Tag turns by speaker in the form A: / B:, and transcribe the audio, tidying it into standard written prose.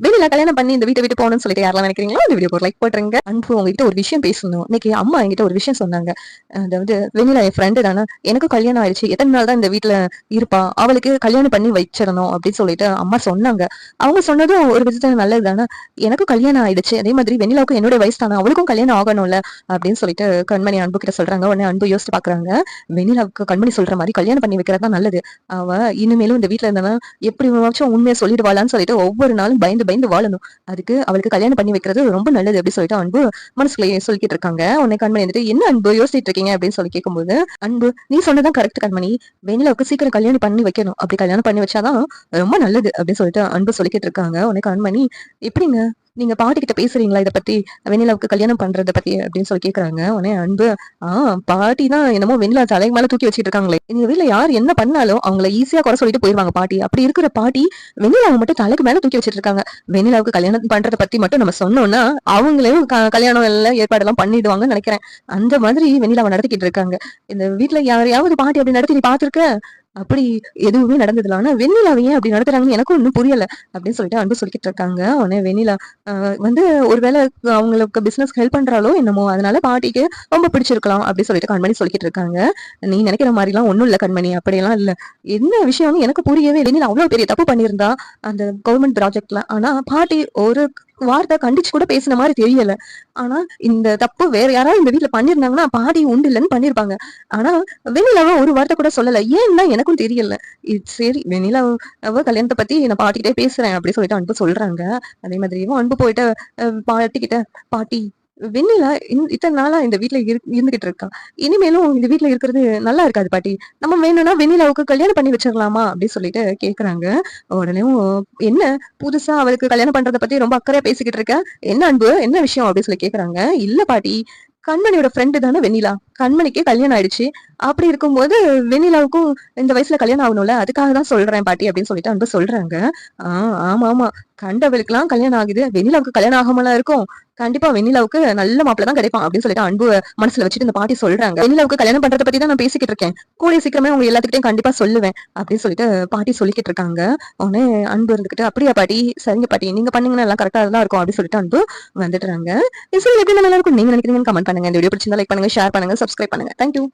A: வெண்ணிலா கல்யாணம் பண்ணி இந்த வீட்டை விட்டு போகணும்னு சொல்லிட்டு யாரெல்லாம் நினைக்கிறீங்களோ அந்த வீடியோ ஒரு லைக் போட்டுருங்க. அன்பு உங்ககிட்ட ஒரு விஷயம் பேசணும். இன்னைக்கு அம்மா என்கிட்ட ஒரு விஷயம் சொன்னாங்க. அதாவது வெண்ணிலா என் ஃப்ரெண்டு தானே, எனக்கும் கல்யாணம் ஆயிடுச்சு, எத்தனை நாள் தான் இந்த வீட்டுல இருப்பா, அவளுக்கு கல்யாணம் பண்ணி வச்சிடணும் அப்படின்னு சொல்லிட்டு அம்மா சொன்னாங்க. அவங்க சொன்னதும் ஒரு விதத்துல நல்லது தானே. எனக்கும் கல்யாணம் ஆயிடுச்சு, அதே மாதிரி வெண்ணிலாவுக்கும் என்னுடைய வயசு தானே, அவளுக்கும் கல்யாணம் ஆகணும்ல அப்படின்னு சொல்லிட்டு கண்மணி அன்பு கிட்ட சொல்றாங்க. உடனே அன்பு யோசிச்சு பாக்குறாங்க. வெண்ணிலாவுக்கு கண்மணி சொல்ற மாதிரி கல்யாணம் பண்ணி வைக்கிறது தான் நல்லது. அவ இனிமேலும் இந்த வீட்டுல இருந்தவன் எப்படி உண்மையை சொல்லிடுவாளான்னு சொல்லிட்டு ஒவ்வொரு நாளும் பயந்து பயந்து வாழணும். அதுக்கு அவளுக்கு கல்யாணம் பண்ணி வைக்கிறது ரொம்ப நல்லது அப்படின்னு சொல்லிட்டு அன்பு மனசுக்குள்ளேயே சொல்லிக்கிட்டு இருக்காங்க. உன்னை கண்மணி வந்துட்டு என்ன அன்பு யோசிச்சுட்டு இருக்கீங்க அப்படின்னு சொல்லி கேட்கும்போது, அன்பு நீ சொன்னதான் கரெக்ட் கண்மணி, வெண்ணிலாவுக்கு சீக்கிரம் கல்யாணம் பண்ணி வைக்கணும், அப்படி கல்யாணம் பண்ணி வச்சாதான் ரொம்ப நல்லது அப்படின்னு சொல்லிட்டு அன்பு சொல்லிக்கிட்டு இருக்காங்க. உன்னை கண்மணி எப்படிங்க நீங்க பாட்டி கிட்ட பேசுறீங்களா இதை பத்தி, வெண்ணிலாவுக்கு கல்யாணம் பண்றதை பத்தி அப்படின்னு சொல்லி கேக்குறாங்க. உடனே அன்பு பாட்டி தான் என்னமோ வெண்ணிலா தலைக்கு மேல தூக்கி வச்சுட்டு இருக்காங்களே, எங்க வீட்டுல யார் என்ன பண்ணாலும் அவங்கள ஈஸியா குறை சொல்லிட்டு போயிருவாங்க பாட்டி. அப்படி இருக்கிற பாட்டி வெண்ணிலாவை மட்டும் தலைக்கு மேல தூக்கி வச்சிட்டு இருக்காங்க. வெண்ணிலாவுக்கு கல்யாணம் பண்றதை பத்தி மட்டும் நம்ம சொன்னோம்னா அவங்களே கல்யாணம் எல்லாம் ஏற்பாடு எல்லாம் பண்ணிடுவாங்கன்னு நினைக்கிறேன். அந்த மாதிரி வெண்ணிலாவை நடத்திக்கிட்டு இருக்காங்க. இந்த வீட்டுல யாரையாவது பாட்டி அப்படி நடத்தி நீ பாத்துருக்க? அப்படி எதுவுமே நடந்ததுல. ஆனா வெண்ணிலாவை ஏன் அப்படி நடத்துறாங்கன்னு எனக்கும் ஒன்னும் புரியல அப்படின்னு சொல்லிட்டு அன்பு சொல்லிக்கிட்டு இருக்காங்க. உடனே வெண்ணிலா வந்து ஒருவேளை அவங்களுக்கு பிசினஸ் ஹெல்ப் பண்றாலோ என்னமோ, அதனால பாட்டிக்கு ரொம்ப பிடிச்சிருக்கலாம் அப்படி சொல்லிட்டு கண்மணி சொல்லிக்கிட்டு இருக்காங்க. நீ நினைக்கிற மாதிரி எல்லாம் ஒண்ணும் இல்ல கண்மணி, அப்படியெல்லாம் இல்ல. என்ன விஷயம்னு எனக்கு புரியவே இல்லை. அவ்வளவு பெரிய தப்பு பண்ணியிருந்தா அந்த கவர்மெண்ட் ப்ராஜெக்ட்ல, ஆனா பாட்டி ஒரு வார்த்தை கண்டிச்சு கூட பேசின மாதிரி தெரியல. ஆனா இந்த தப்பு வேற யாராவது இந்த வீட்டுல பண்ணிருந்தாங்கன்னா பாட்டி உண்டு இல்லைன்னு பண்ணிருப்பாங்க. ஆனா வெண்ணிலாவ ஒரு வார்த்தை கூட சொல்லல. ஏன்னா எனக்கும் தெரியல. சரி வெண்ணிலாவ கல்யாணத்தை பத்தி நான் பாட்டிக்கிட்டே பேசுறேன் அப்படி சொல்லிட்டு அன்பு சொல்றாங்க. அதே மாதிரியும் அன்பு போயிட்டு பாட்டிக்கிட்ட, பாட்டி வெண்ணிலா இத்தனை நாளா இந்த வீட்டுல இருந்துகிட்டு இருக்கா, இனிமேலும் இந்த வீட்டுல இருக்கிறது நல்லா இருக்காது பாட்டி, நம்ம வேணும்னா வெண்ணிலாவுக்கு கல்யாணம் பண்ணி வச்சிடலாமா அப்படின்னு சொல்லிட்டு கேக்குறாங்க. உடனே என்ன புதுசா அவளுக்கு கல்யாணம் பண்றதை பத்தி ரொம்ப அக்கறையா பேசிக்கிட்டு இருக்க, என்ன அன்பு என்ன விஷயம் அப்படின்னு சொல்லி கேக்குறாங்க. இல்ல பாட்டி, கண்மணியோட ஃப்ரெண்டு தானே வெண்ணிலா, கண்மணிக்கு கல்யாணம் ஆயிடுச்சு, அப்படி இருக்கும்போது வெண்ணிலாவுக்கும் இந்த வயசுல கல்யாணம் ஆகணும்ல, அதுக்காக தான் சொல்றேன் பாட்டி அப்படின்னு சொல்லிட்டு அன்பு சொல்றாங்க. ஆமா ஆமா, கண்டவளுக்கு எல்லாம் கல்யாணம் ஆகுது, வெண்ணிலாவுக்கு கல்யாணம் ஆகாமலாம் இருக்கும், கண்டிப்பா வெண்ணிலாவுக்கு நல்ல மாப்பிள்ள தான் கிடைப்பான் அப்படின்னு சொல்லிட்டு அன்பு மனசுல வச்சுட்டு இந்த பாட்டி சொல்றாங்க. வெண்ணிலாவுக்கு கல்யாணம் பண்றதை பத்தி தான் நான் பேசிக்கிட்டு இருக்கேன், கூடிய சீக்கிரமே உங்க எல்லாத்துக்கிட்டையும் கண்டிப்பா சொல்லுவேன் அப்படின்னு சொல்லிட்டு பாட்டி சொல்லிக்கிட்டு இருக்காங்க. உடனே அன்பு இருந்துகிட்டு அப்படியா பாட்டி, சரிங்க பாட்டி, நீங்க பண்ணீங்கன்னா எல்லாம் கரெக்டா தான் இருக்கும் அப்படின்னு சொல்லிட்டு அன்பு வந்துடுறாங்க. எப்படி நல்லா இருக்கும் நீங்க நினைக்கிறீங்கன்னு கமெண்ட் பண்ணுங்க. இந்த வீடியோ பிடிச்சிருந்தா லைக் பண்ணுங்க, ஷேர் பண்ணுங்க, சப்ஸ்கிரைப் பண்ணுங்க. தேங்க்யூ.